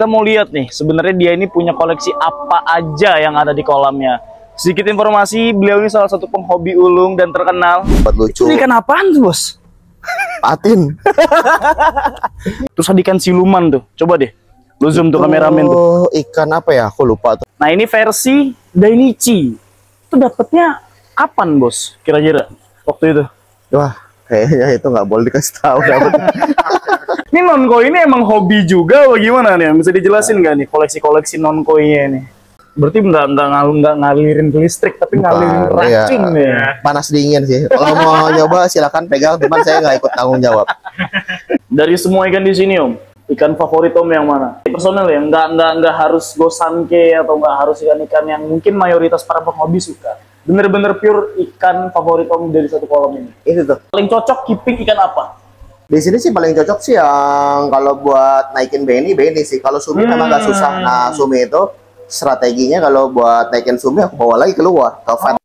Kita mau lihat nih, sebenarnya dia ini punya koleksi apa aja yang ada di kolamnya. Sedikit informasi, beliau ini salah satu penghobi ulung dan terkenal. Buat lucu. Ini ikan apaan tuh, Bos? Patin. Terus ada ikan siluman tuh. Coba deh, lu zoom tuh kameramen tuh. Oh, ikan apa ya? Aku lupa tuh. Nah, ini versi Dainichi. Itu dapetnya kapan, Bos? Kira-kira waktu itu? Wah, kayaknya itu nggak boleh dikasih tahu. Ini nonkoi ini emang hobi juga atau gimana nih? Bisa dijelasin nggak nih koleksi-koleksi nonkoinya ini? Berarti nggak ngalirin ke listrik, tapi ngalirin racun nih. Panas dingin sih. Kalau mau nyoba silakan pegang, cuman saya nggak ikut tanggung jawab. Dari semua ikan di sini, Om, ikan favorit Om yang mana? Personal ya, nggak harus gosanke atau nggak harus ikan-ikan yang mungkin mayoritas para penghobi suka. Bener-bener pure ikan favorit Om dari satu kolam ini. Itu tuh. Paling cocok keeping ikan apa? Di sini sih paling cocok sih yang kalau buat naikin beni sih. Kalau sumi memang nggak susah. Nah, sumi itu strateginya kalau buat naikin sumi aku bawa lagi keluar ke vat.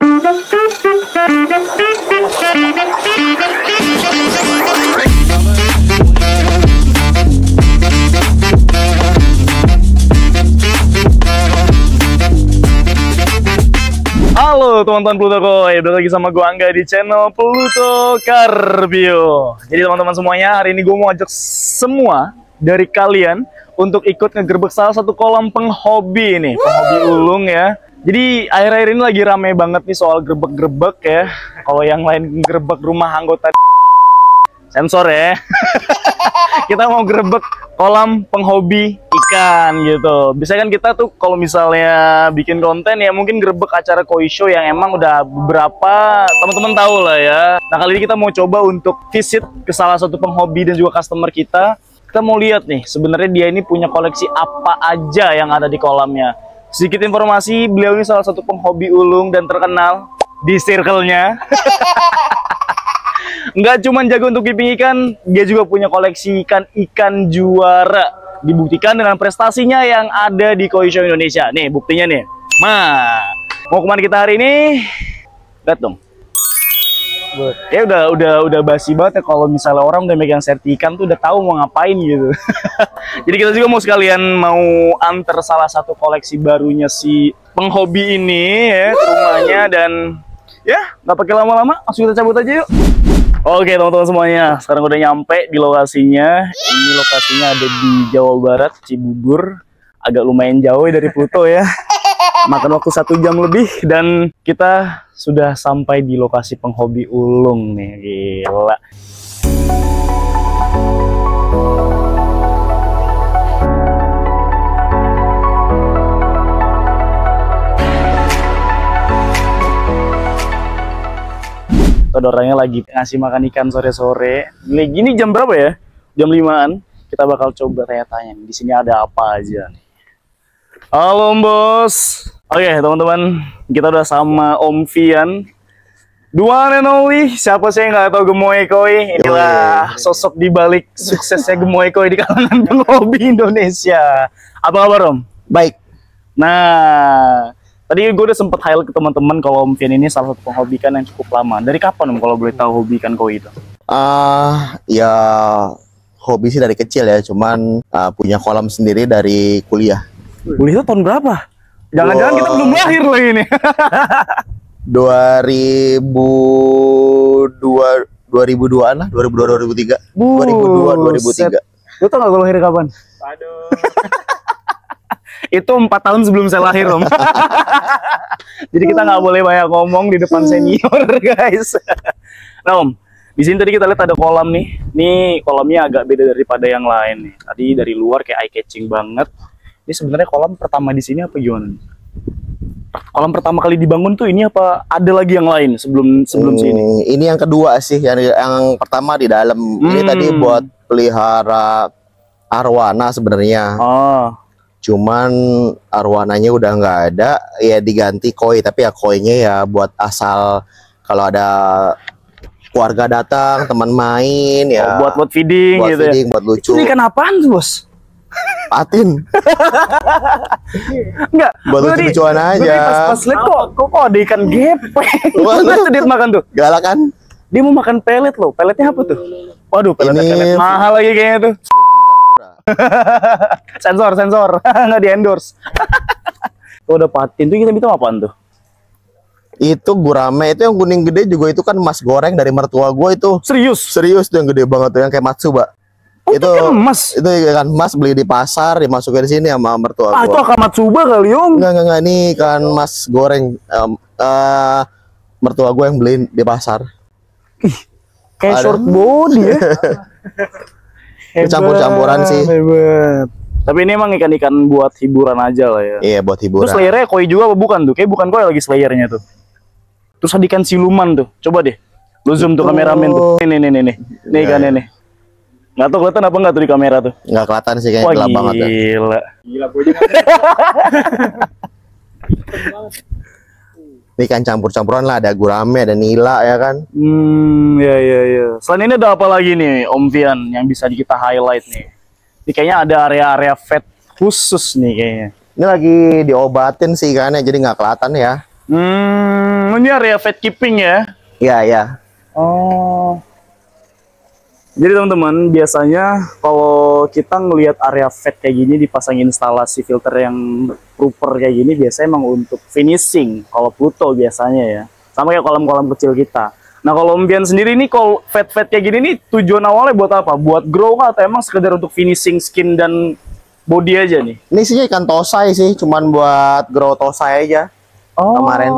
Halo teman-teman Pluto Koi, balik lagi sama gue Angga di channel Pluto Carbio. Jadi teman-teman semuanya, hari ini gue mau ajak semua dari kalian untuk ikut ngegerebek salah satu kolam penghobi nih, penghobi ulung ya. Jadi akhir-akhir ini lagi rame banget nih soal grebek-grebek ya. Kalau yang lain grebek rumah anggota sensor ya. Kita mau grebek kolam penghobi ikan gitu. Biasanya kan kita tuh kalau misalnya bikin konten ya mungkin grebek acara koi show yang emang udah beberapa teman-teman tahu lah ya. Nah, kali ini kita mau coba untuk visit ke salah satu penghobi dan juga customer kita. Kita mau lihat nih, sebenarnya dia ini punya koleksi apa aja yang ada di kolamnya. Sedikit informasi, beliau ini salah satu penghobi ulung dan terkenal di circle-nya. Nggak cuma jago untuk keeping ikan, dia juga punya koleksi ikan juara. Dibuktikan dengan prestasinya yang ada di Koi Show Indonesia. Nih buktinya nih. Nah, mau kemana kita hari ini? Lihat dong. Ya udah basi banget ya kalau misalnya orang udah megang serti ikan tuh udah tahu mau ngapain gitu. Jadi kita juga mau sekalian mau antar salah satu koleksi barunya si penghobi ini ya ke rumahnya, dan ya nggak pakai lama-lama langsung kita cabut aja yuk. Oke teman-teman semuanya, sekarang udah nyampe di lokasinya. Ini lokasinya ada di Jawa Barat, Cibubur. Agak lumayan jauh dari Pluto ya. Makan waktu 1 jam lebih dan kita sudah sampai di lokasi penghobi ulung nih. Gila. Ada orangnya lagi ngasih makan ikan sore-sore. Gini jam berapa ya? Jam 5-an. Kita bakal coba tanya-tanya di sini ada apa aja nih. Halo Bos. Oke teman-teman, kita udah sama Om Vian. Dua and only, siapa sih yang nggak tahu Gemoy Koi? Inilah sosok di balik suksesnya Gemoy Koi di kalangan penghobi Indonesia. Apa kabar Om? Baik. Nah, tadi gue udah sempet highlight ke teman-teman kalau Om Vian ini salah satu penghobi ikan yang cukup lama. Dari kapan Om kalau boleh tahu hobi ikan koi itu? Ya hobi sih dari kecil ya, cuman punya kolam sendiri dari kuliah. Kuliah itu tahun berapa? Jangan-jangan kita belum lahir lagi nih. 2002-an lah, 2002-2003. 2002-2003. Lu tau gak gue lahir kapan? Aduh. Itu 4 tahun sebelum saya lahir Om. Jadi kita nggak boleh banyak ngomong di depan senior guys. Nah Om, di sini tadi kita lihat ada kolam nih. Nih kolamnya agak beda daripada yang lain nih. Tadi dari luar kayak eye catching banget. Ini sebenarnya kolam pertama di sini apa gimana nih? Kolam pertama kali dibangun tuh ini apa ada lagi yang lain sebelum sini? Ini yang kedua sih, yang pertama di dalam. Ini tadi buat pelihara arwana sebenarnya. Oh. Cuman arwananya udah nggak ada, ya diganti koi. Tapi ya koinya ya buat asal kalau ada keluarga datang, teman main ya. Buat feeding buat gitu feeding, ya. buat lucu. Ini ikan apaan tuh Bos? Patin. Enggak. Buat lucu-lucuan aja. Pas lihat kok ada ikan gepeng. Tuh dia makan tuh. Galak kan? Dia mau makan pelet loh. Peletnya apa tuh? Waduh, pelet mahal lagi kayaknya tuh. Sensor. Nggak di endorse. Tuh udah patin tuh, kita minta apaan tuh? Itu gurame, itu yang kuning gede juga, itu kan emas goreng dari mertua gue itu. Serius tuh yang gede banget tuh, yang kayak Matsuba. Oh, itu kan emas. Itu kan emas, beli di pasar, dimasukin di sini sama mertua gue. Itu akan Matsuba kali, Om. Enggak, ini kan emas goreng. Mertua gue yang beliin di pasar. Kayak short body ya. Campur-campuran sih. Hebat. Tapi ini emang ikan-ikan buat hiburan aja lah ya. Iya, buat hiburan. Terus layernya koi juga apa bukan tuh? Kayak bukan koi lagi slayernya tuh. Terus ada ikan siluman tuh. Coba deh. Lu zoom tuh kameramen tuh. Nih. Nih ikannya nih. Nggak tahu kelihatan apa nggak tuh di kamera tuh? Nggak kelihatan sih, kayaknya gelap banget ya. Gila gue juga. Ini kan campur-campuran lah, ada gurame, ada nila ya kan. Ya. Selain ini ada apa lagi nih Om Vian yang bisa kita highlight nih? Ini kayaknya ada area-area fat khusus nih kayaknya. Ini lagi diobatin sih ikannya, jadi nggak kelihatan ya. Ini area fat keeping ya? Iya. Oh. Jadi teman-teman, biasanya kalau kita ngelihat area fat kayak gini dipasang instalasi filter yang proper kayak gini, biasanya emang untuk finishing. Kalau Pluto biasanya ya, sama kayak kolam-kolam kecil kita. Nah kalau Om Bian sendiri nih, kalau fat kayak gini nih tujuan awalnya buat apa? Buat grow kah, atau emang sekedar untuk finishing skin dan body aja nih? Ini sih ikan tosai sih, cuman buat grow tosai aja. Kemarin.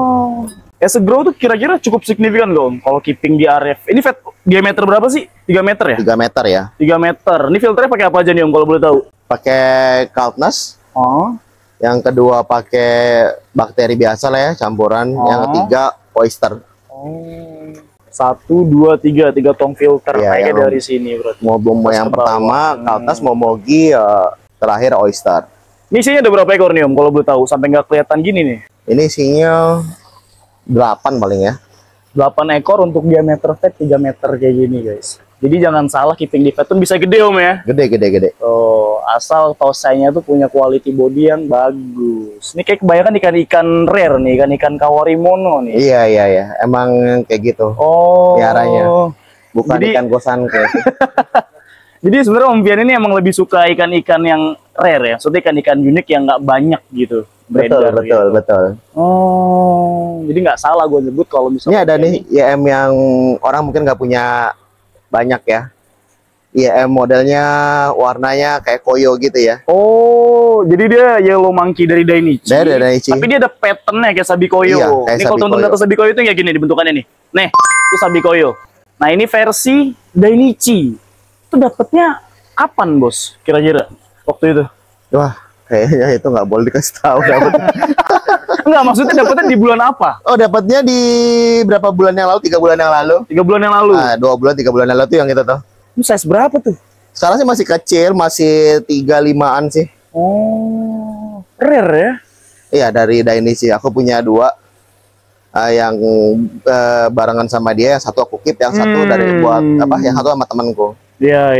Ya segrow tuh kira-kira cukup signifikan gak Om? Kalau keeping di RF. Ini fat diameter berapa sih? 3 meter ya? 3 meter ya. 3 meter. Ini filternya pakai apa aja nih Om kalau boleh tahu? Pakai Kaltnas. Oh. Yang kedua pakai bakteri biasa lah ya, campuran. Yang ketiga oyster. Oh. 1, 2, 3 tong filter Ya, kayaknya dari sini berarti. Mau yang pertama Kaltnas, momogi, terakhir oyster. Ini isinya ada berapa ekor nih Om kalau boleh tahu? Sampai nggak kelihatan gini nih. Ini isinya 8 paling ya. 8 ekor untuk diameter fat 3 meter kayak gini guys. Jadi jangan salah, keeping di fat tuh bisa gede Om ya. Gede. Oh, asal tosainya tuh punya quality body yang bagus. Ini kayak kebanyakan ikan-ikan rare nih, ikan-ikan kawarimono nih. Iya. Emang kayak gitu. Oh. Piaranya. Bukan Jadi, ikan gosan kayak gitu. Jadi sebenarnya Om Vian ini emang lebih suka ikan-ikan yang rare ya. Maksudnya ikan-ikan unik yang nggak banyak gitu. Betul. Oh, jadi nggak salah gue nyebut kalau misalnya. Ini ada nih IM yang orang mungkin nggak punya banyak ya. IM modelnya warnanya kayak koyo gitu ya. Oh, jadi dia yellow monkey dari Dainichi. Dainichi. Tapi dia ada patternnya kayak sabikoyo. Iya, kayak ini kalau teman-teman kata sabikoyo itu kayak gini dibentukannya nih. Nih, itu sabikoyo. Nah ini versi Dainichi. Itu dapetnya kapan bos? Kira-kira waktu itu? Wah, kayaknya itu nggak boleh dikasih tahu dapetnya. Enggak, maksudnya dapetnya di bulan apa? Oh, dapatnya di berapa bulan yang lalu? 3 bulan yang lalu. 3 bulan yang lalu. Nah, 2 bulan 3 bulan yang lalu tuh yang kita tahu. Itu size berapa tuh? Sekarang sih masih kecil, masih 3-5an sih. Oh, rare ya? Iya, dari Dainichi. Aku punya 2. Yang barengan sama dia, yang satu aku keep, yang satu dari buat apa? Yang satu sama temanku. Iya.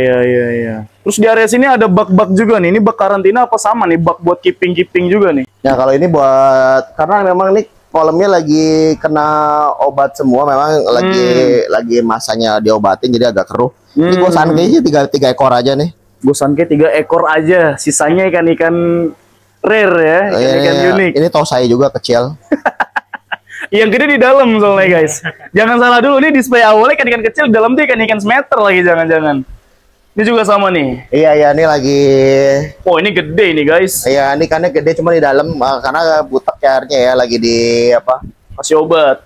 Terus di area sini ada bak-bak juga nih. Ini bak karantina apa sama nih? Bak buat keeping juga nih. Ya kalau ini buat, karena memang nih kolamnya lagi kena obat semua, memang lagi masanya diobatin jadi agak keruh. Ini gue sanke sih 3 ekor aja nih. Gue sanke 3 ekor aja. Sisanya ikan-ikan rare ya, ikan-ikan unik. Ini tosai juga kecil. Yang gede di dalam soalnya guys. Jangan salah dulu, ini display awalnya ikan-ikan kecil, di dalam tuh ikan-ikan semeter lagi, jangan-jangan. Ini juga sama nih. Iya, ini lagi. Oh, ini gede nih guys. Iya, ini ikannya gede cuma di dalam karena butek airnya ya, lagi di apa? Kasih obat.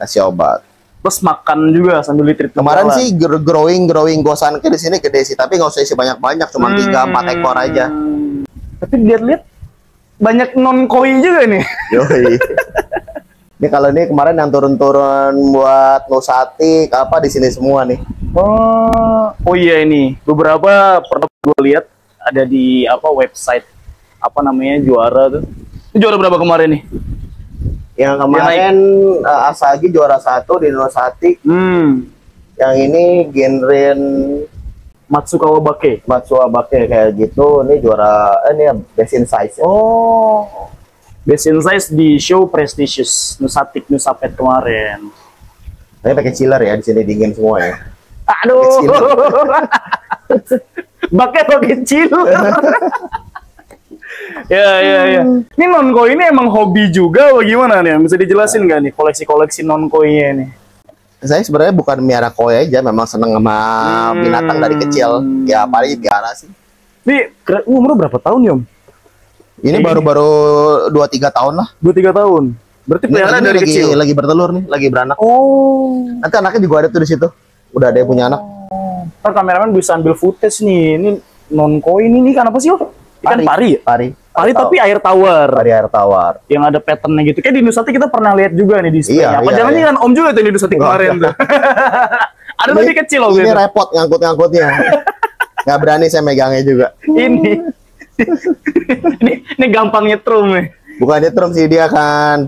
Terus makan juga sambil ditreat. Kemarin sih growing gosan ke di sini gede sih, tapi nggak usah isi banyak-banyak, cuma 3-4 ekor aja. Tapi lihat-lihat banyak non koi juga nih. Yoi. Ini kalau ini kemarin yang turun-turun buat Nusati apa di sini semua nih. Oh iya, ini beberapa pernah gue lihat ada di apa website apa namanya Juara tuh. Ini juara berapa kemarin nih? Yang kemarin Asagi juara 1 di Nusati. Yang ini Genren Matsukawa Bake kayak gitu. Ini juara ini ya, best in size. Ya. Oh. Best in size di show prestigious Nusapet kemarin. Ini pakai chiller ya, di sini dingin semua ya. Aduh. Baknya lo kecil. Ya. Ini non-koi ini emang hobi juga atau gimana nih? Bisa dijelasin nggak nih koleksi-koleksi non-koinya ini? Saya sebenarnya bukan miara koi aja, memang seneng sama binatang dari kecil. Ya paling piara sih. Ini umur berapa tahun, Yom? Ini baru-baru 2-3 tahun lah. 2-3 tahun. Berarti pelihara dari kecil. Lagi bertelur nih, lagi beranak. Oh. Nanti anaknya juga ada tuh di situ. Udah ada yang punya anak. Ntar kameramen bisa ambil footage nih. Ini non-koi ini kan apa sih, Om? Ikan pari. Pari tapi air tawar. Pari air tawar. Yang ada patternnya gitu. Kayak di Nusati kita pernah lihat juga nih display. Iya, apa jangan kan Om juga tuh di Nusati kemarin tuh. Ada tadi kecil Om. Ini repot ngangkut-ngangkutnya. Nggak berani saya megangnya juga. ini gampang nyetrum nih. Bukan nyetrum sih, dia akan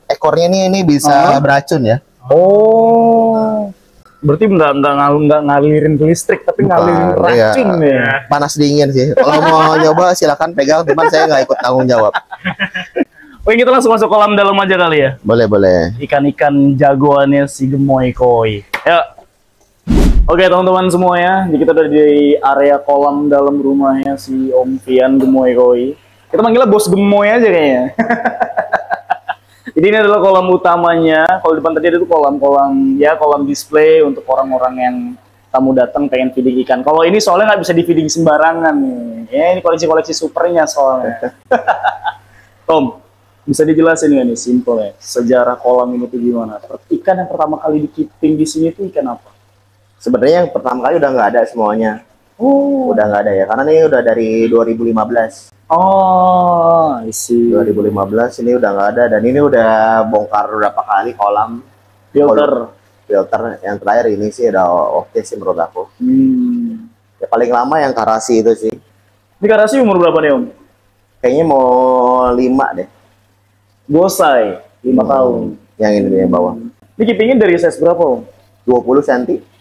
ekornya ini bisa beracun ya. Oh. Berarti nggak ngalirin listrik tapi ngalirin racun ya. Panas dingin sih. Kalau mau nyoba silakan pegang, cuman saya nggak ikut tanggung jawab. Oke, kita langsung masuk kolam dalam aja kali ya. Boleh. Ikan-ikan jagoannya si gemoy koi. Ya. Oke teman-teman semua ya, jadi kita udah di area kolam dalam rumahnya si Om Fian gemoy koi. Kita manggilnya bos gemoy aja kayaknya. Jadi ini adalah kolam utamanya. Kalau depan tadi itu kolam display untuk orang-orang yang tamu datang pengen feeding ikan. Kalau ini soalnya nggak bisa di feeding sembarangan nih. Ya ini koleksi-koleksi supernya soalnya. Tom, bisa dijelasin nggak nih simple ya sejarah kolam ini tuh gimana? Ikan yang pertama kali di keeping di sini tuh ikan apa? Sebenarnya yang pertama kali udah nggak ada semuanya. Udah nggak ada ya, karena ini udah dari 2015. Oh, isi 2015 ini udah nggak ada, dan ini udah bongkar berapa kali kolam filter yang terakhir ini sih udah oke sih menurut aku. Ya paling lama yang karasi itu sih. Ini karasi umur berapa nih Om? Kayaknya mau 5 deh. Gosai 5 tahun. Yang ini yang bawah. Ini keepingnya dari size berapa Om? 20 cm.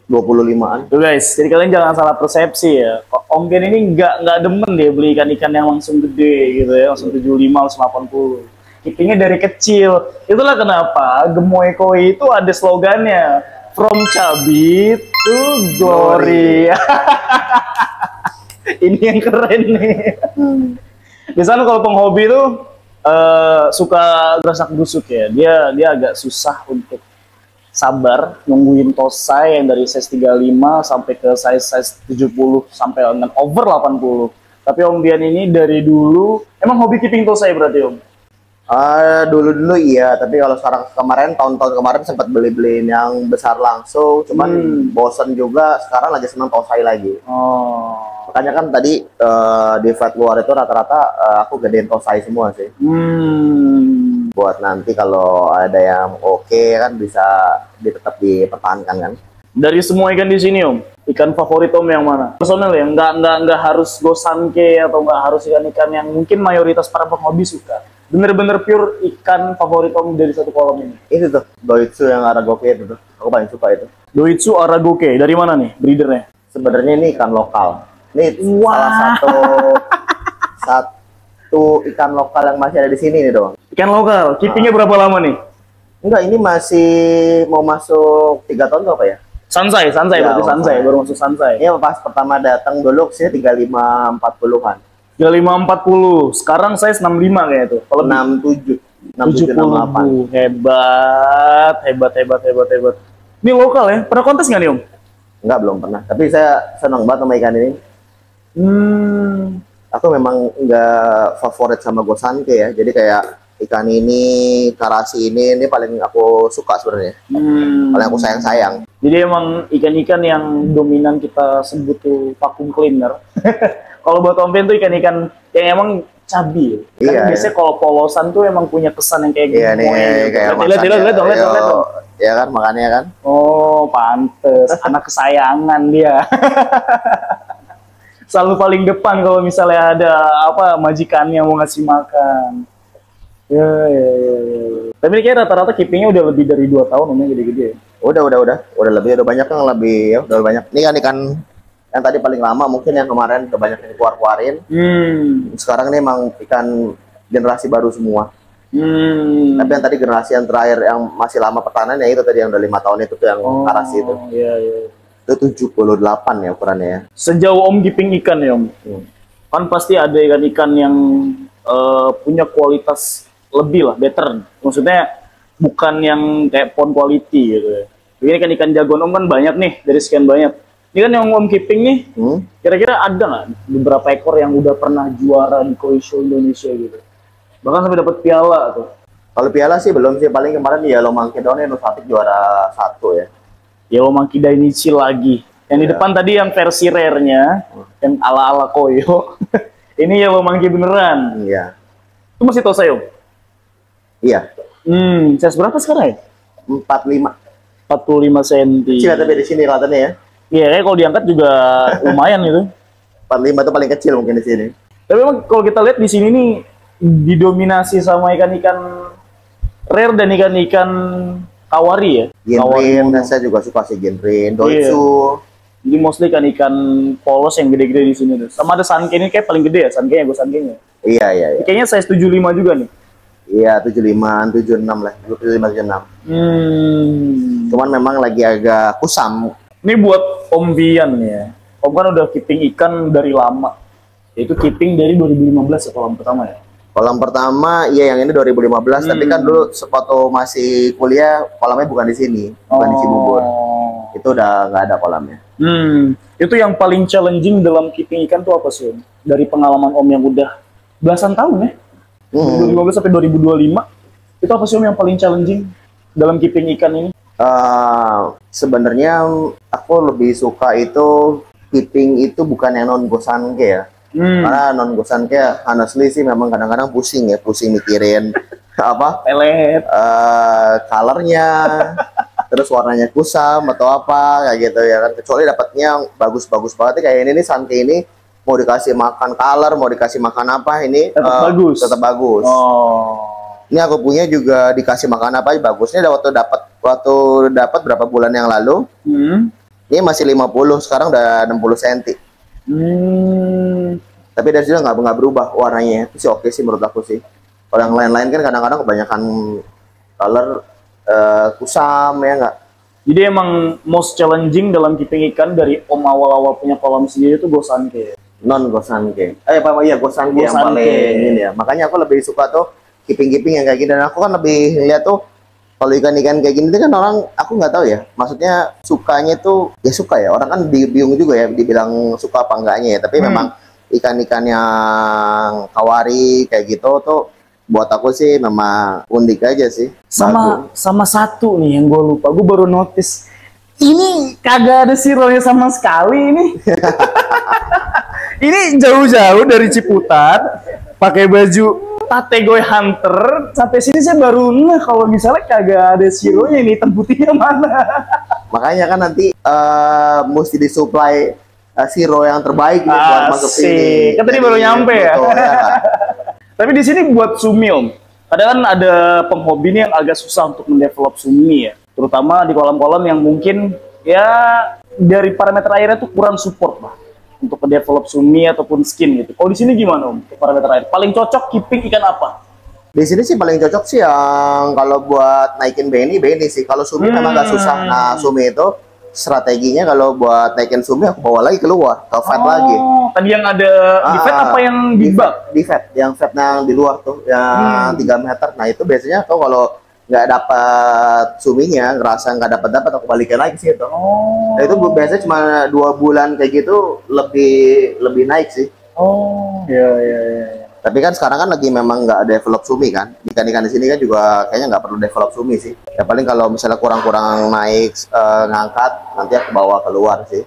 25-an. Tuh guys, jadi kalian jangan salah persepsi ya. Om Gen ini nggak demen dia beli ikan-ikan yang langsung gede gitu ya, langsung 75, langsung 80. Keepingnya dari kecil. Itulah kenapa gemoy koi itu ada slogannya, from chubby to glory. Ini yang keren nih. Biasanya kalau penghobi tuh suka gerasak busuk ya. Dia agak susah untuk sabar nungguin tosai yang dari size 35 sampai ke size 70 sampai dengan over 80. Tapi Om Bian ini dari dulu emang hobi keeping tosai berarti Om? Dulu iya, tapi kalau sekarang tahun-tahun kemarin sempat beli-beliin yang besar langsung, cuman bosen juga. Sekarang lagi seneng tosai lagi. Makanya kan tadi di vet luar itu rata-rata aku gedein tosai semua sih. Buat nanti kalau ada yang oke kan bisa tetap dipertahankan kan. Dari semua ikan di sini Om, ikan favorit Om yang mana? Personal ya, nggak harus gosanke atau nggak harus ikan-ikan yang mungkin mayoritas para penghobi suka. Bener-bener pure ikan favorit Om dari satu kolam ini. Itu tuh, Doitsu yang Aragoke itu tuh. Aku paling suka itu. Doitsu Aragoke, dari mana nih breedernya? Sebenarnya ini ikan lokal. Ini salah satu ikan lokal yang masih ada di sini nih dong. Ikan lokal, keepingnya berapa lama nih? Enggak, ini masih mau masuk 3 tahun apa ya? Sansai ya, berarti sansai, baru masuk sansai. Ini pas pertama datang dulu sih 35-40-an. 35-40, sekarang size 65 kayak itu. Kalau 67, 68. Hebat. Ini lokal ya? Pernah kontes nggak nih Om? Enggak, belum pernah. Tapi saya senang banget sama ikan ini. Aku memang nggak favorit sama gosanke ya. Jadi kayak ikan ini, karasi ini paling aku suka sebenarnya. Paling aku sayang. Jadi emang ikan-ikan yang dominan kita sebut tuh vacuum cleaner. Kalau buat Om Pen tuh ikan-ikan yang emang cabi. Kan biasanya kalau polosan tuh emang punya kesan yang kayak gitu. Iya nih, kayak lihat dong. Ya kan, makanya kan. Oh, pantes. Anak kesayangan dia. Selalu paling depan kalau misalnya ada majikannya mau ngasih makan. Ya. Tapi ini kayak rata-rata keepingnya udah lebih dari 2 tahun Om, gede-gede. Udah lebih, udah banyak yang lebih ya, udah banyak. Ini kan ikan yang tadi paling lama, mungkin yang kemarin kebanyakan dikeluarin. Sekarang ini emang ikan generasi baru semua. Tapi yang tadi generasi yang terakhir yang masih lama pertahanan ya itu tadi yang udah 5 tahun itu tuh yang karasi itu. Iya. Itu 78 ya ukurannya ya. Sejauh Om keeping ikan ya Om, kan pasti ada ikan-ikan yang punya kualitas lebih lah, better. Maksudnya bukan yang kayak pond quality gitu ya. Ini kan ikan jagoan Om kan banyak nih, dari sekian banyak. Ini kan yang Om keeping nih, kira-kira ada nggak beberapa ekor yang udah pernah juara di Koi Show Indonesia gitu? Bahkan sampai dapat piala tuh. Kalau piala sih belum sih, paling kemarin ya Yellow Monkey doang yang Nusatik juara 1 ya. Yellow Monkey Dainichi lagi. Yang di depan tadi yang versi rare-nya, yang ala-ala Koyo. Ini Yellow Monkey beneran. Iya. Itu masih Tosai Om? Iya. Size berapa sekarang ya? 45. 45 cm. Kecil tapi di sini kelihatannya ya. Iya, kayak kalau diangkat juga lumayan gitu. 45 itu paling kecil mungkin di sini. Tapi memang kalau kita lihat di sini nih didominasi sama ikan-ikan rare dan ikan-ikan kawari ya. Genrin, saya juga suka sih genrin, doitsu. Iya. Jadi mostly ikan-ikan polos yang gede-gede di sini tuh. Sama ada sanke ini kayak paling gede ya, sankenya gue sankenya. Iya, iya, iya. Kayaknya size 75 juga nih. Iya, 75, 76 lah. 75, 76. Cuman memang lagi agak kusam. Ini buat Om Bian ya. Om kan udah keeping ikan dari lama. Yaitu keeping dari 2015 ya kolam pertama ya. Kolam pertama, iya yang ini 2015. Tapi kan dulu waktu masih kuliah, kolamnya bukan di sini. Bukan di Cibubur. Itu udah nggak ada kolamnya. Itu yang paling challenging dalam keeping ikan tuh apa sih Om? Dari pengalaman Om yang udah belasan tahun ya? 2015 sampai 2025. Itu apa sih Om yang paling challenging dalam keeping ikan ini? Sebenarnya aku lebih suka itu keeping itu bukan yang non gosanke ya. Karena non gosanke honestly sih memang kadang-kadang pusing mikirin apa pelet, colornya, terus warnanya kusam atau apa kayak gitu ya kan. Kecuali dapatnya bagus-bagus banget kayak ini nih sanke ini mau dikasih makan color, mau dikasih makan apa ini tetap bagus. Ini aku punya juga dikasih makan apa bagusnya waktu dapat berapa bulan yang lalu. Ini masih 50, sekarang udah 60 cm. Tapi dari situ nggak berubah warnanya. Itu sih oke sih menurut aku sih. Kalau yang lain-lain kan kadang-kadang kebanyakan color kusam ya nggak. Jadi emang most challenging dalam keeping ikan dari Om awal-awal punya kolam sendiri itu gosanke. Non gosanke. Gosanke yang paling ini ya. Makanya aku lebih suka tuh keeping-keeping yang kayak gini. Dan aku kan lebih lihat tuh kalau ikan-ikan kayak gini kan orang, aku nggak tahu ya. Maksudnya sukanya tuh ya suka ya. Orang kan bingung juga ya dibilang suka apa enggaknya ya. Tapi memang ikan-ikan yang kawari kayak gitu tuh buat aku sih memang unik aja sih. Sama satu nih yang gue lupa. Gue baru notice. Ini kagak ada sironya sama sekali ini. Ini jauh-jauh dari Ciputat. Pakai baju Tategoy Hunter sampai sini saya baru kalau misalnya kagak ada sironya nih, hitam putihnya mana? Makanya kan nanti mesti disuplai siro yang terbaik nih buat masuk sini. Kan tadi baru nyampe ya. Tapi di sini buat sumi Om. Kadang kan ada penghobi nih yang agak susah untuk mendevelop sumi ya. Terutama di kolam-kolam yang mungkin ya dari parameter airnya tuh kurang support lah untuk mendevelop sumi ataupun skin gitu. Kalau di sini gimana Om? Parameter air paling cocok keeping ikan apa? Di sini sih paling cocok sih yang kalau buat naikin beni sih. Kalau sumi memang nggak susah. Nah sumi itu strateginya kalau buat naikin sumi aku bawa lagi keluar ke vat lagi. Tadi yang ada di vat apa yang di bak? Di vat, yang vatnya yang di luar tuh yang 3 meter. Nah itu biasanya tuh kalau nggak dapat suminya, ngerasa nggak dapat aku balikin lagi sih itu. Nah itu biasanya cuma 2 bulan kayak gitu lebih naik sih. Iya. Tapi kan sekarang kan lagi memang nggak develop sumi kan. Ikan-ikan di sini kan juga kayaknya nggak perlu develop sumi sih. Ya paling kalau misalnya kurang naik ngangkat nanti aku bawa keluar sih.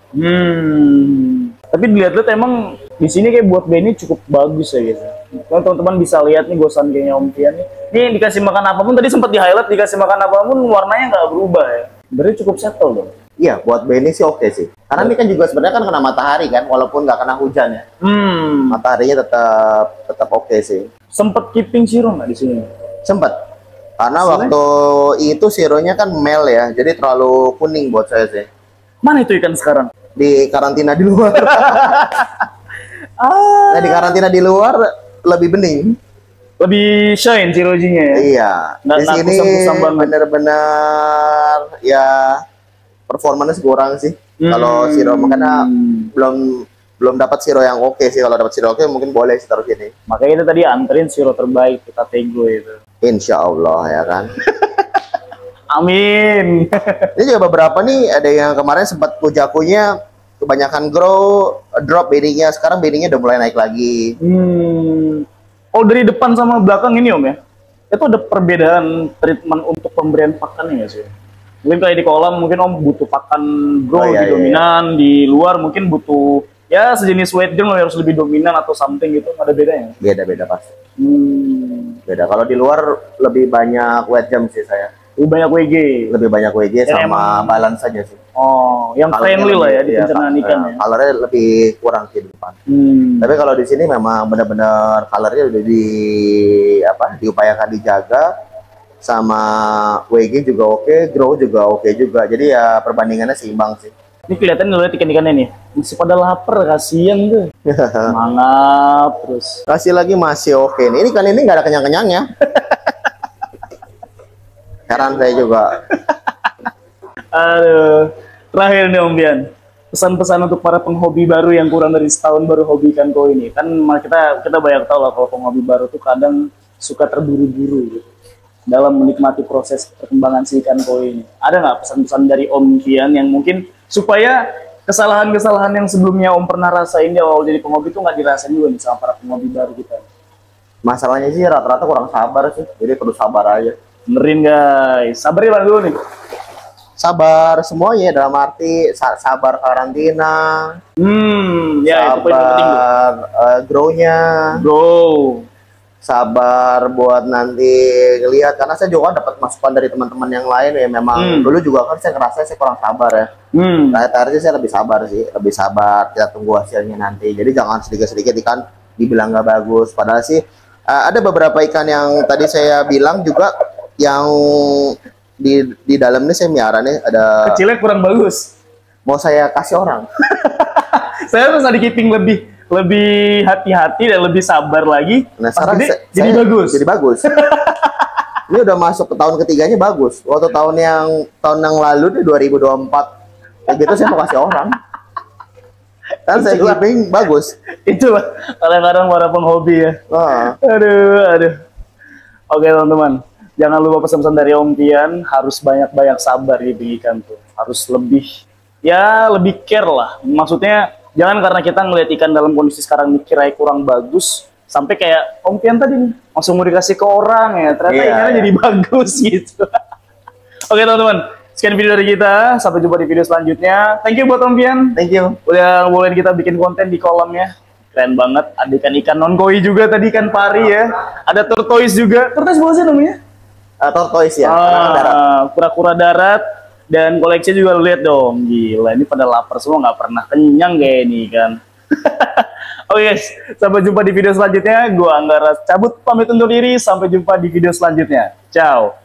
Tapi dilihat-lihat emang di sini kayak buat beni cukup bagus ya gitu. Kalau teman-teman bisa lihat nih gosan kayaknya Om Tian nih. Ini dikasih makan apapun tadi sempat di-highlight, dikasih makan apapun warnanya nggak berubah ya. Berarti cukup settle dong. Iya, buat beni sih oke sih. Karena ini kan juga sebenarnya kan kena matahari kan, walaupun nggak kena hujan ya. Mataharinya tetap oke sih. Sempet keeping siro nggak di sini? Sempet. Karena waktu itu sironya kan male ya, jadi terlalu kuning buat saya sih. Mana itu ikan sekarang? Di karantina di luar. Nah, di karantina di luar lebih bening. Lebih shine cirojinya ya? Iya. Di sini bener-bener ya performanya kurang sih. Kalau Shiro makanya belum dapat Shiro yang oke sih. Kalau dapat Shiro oke mungkin boleh sih terus ini. Makanya itu tadi anterin Shiro terbaik kita Tego itu. Insya Allah ya kan. Amin. Ini juga beberapa nih, ada yang kemarin sempat Kujakunya kebanyakan drop biddingnya, sekarang biddingnya udah mulai naik lagi. Oh, dari depan sama belakang ini Om ya? Itu ada perbedaan treatment untuk pemberian pakannya nggak sih? Mungkin kayak di kolam mungkin Om butuh pakan grow lebih dominan, di luar mungkin butuh ya sejenis weight gain harus lebih dominan atau something gitu, ada bedanya? Beda-beda pasti. Beda. Kalau di luar lebih banyak weight jam sih saya. Lebih banyak WG. Lebih banyak WG sama balance saja sih. Oh, yang friendly lah ya di pencernaan ikan ya. Colornya lebih kurang sih di depan. Tapi kalau di sini memang benar-benar colornya udah diupayakan dijaga, sama WG juga oke, grow juga oke juga. Jadi ya perbandingannya seimbang sih. Ini kelihatan lihat ikan-ikannya nih, masih pada lapar, kasihan tuh. Semangat terus. Kasih lagi masih oke nih. Ini kan ini nggak ada kenyang-kenyangnya. Heran saya juga. Aduh, terakhir nih Om Bian, pesan-pesan untuk para penghobi baru yang kurang dari setahun baru hobi ikan koi ini. Kan kita banyak tahu lah kalau penghobi baru tuh kadang suka terburu-buru gitu dalam menikmati proses perkembangan si ikan koi ini. Ada nggak pesan-pesan dari Om Bian yang mungkin supaya kesalahan-kesalahan yang sebelumnya Om pernah rasain di awal jadi penghobi tuh nggak dirasain juga nih sama para penghobi baru kita? Masalahnya sih rata-rata kurang sabar sih, jadi perlu sabar aja. Benerin guys, sabar ya dulu nih. Sabar semuanya dalam arti sabar karantina. Ya itu poin penting. Grow-nya. Grow. Sabar buat nanti ngelihat, karena saya juga dapat masukan dari teman-teman yang lain ya, memang dulu juga kan saya ngerasa saya kurang sabar ya. Terakhir saya lebih sabar sih, lebih sabar, kita tunggu hasilnya nanti. Jadi jangan sedikit-sedikit ikan dibilang nggak bagus, padahal sih ada beberapa ikan yang tadi saya bilang juga yang di dalam ini saya miara nih, ada kecilnya kurang bagus. Mau saya kasih orang. Saya harus ada keeping lebih hati-hati dan lebih sabar lagi. Nah, sekarang jadi bagus. Jadi bagus. Ini udah masuk ke tahun ketiganya bagus. Waktu tahun yang lalu nih 2024 kayak gitu saya mau kasih orang. Kan saya keeping bagus. Itu kadang-kadang para penghobi ya. Aduh. Oke teman-teman, jangan lupa pesan-pesan dari Om Bian, harus banyak-banyak sabar gitu ikan tuh. Harus lebih care lah. Maksudnya jangan karena kita ngeliat ikan dalam kondisi sekarang dikira kurang bagus, sampai kayak Om Bian tadi nih, langsung mau dikasih ke orang ya, ternyata ikannya jadi bagus gitu. Oke teman-teman, sekian video dari kita, sampai jumpa di video selanjutnya. Thank you buat Om Bian. Thank you. Udah bolehin kita bikin konten di kolamnya. Keren banget, ada ikan-ikan non koi juga tadi, ikan pari ya. Ada tortoise juga. Tortoise apa sih namanya? Tortoise ya, kura-kura darat. Dan koleksi juga lihat dong, gila ini pada lapar semua, nggak pernah kenyang kayak ini kan. Oke guys, sampai jumpa di video selanjutnya. Gua Anggara cabut pamit undur diri, sampai jumpa di video selanjutnya. Ciao.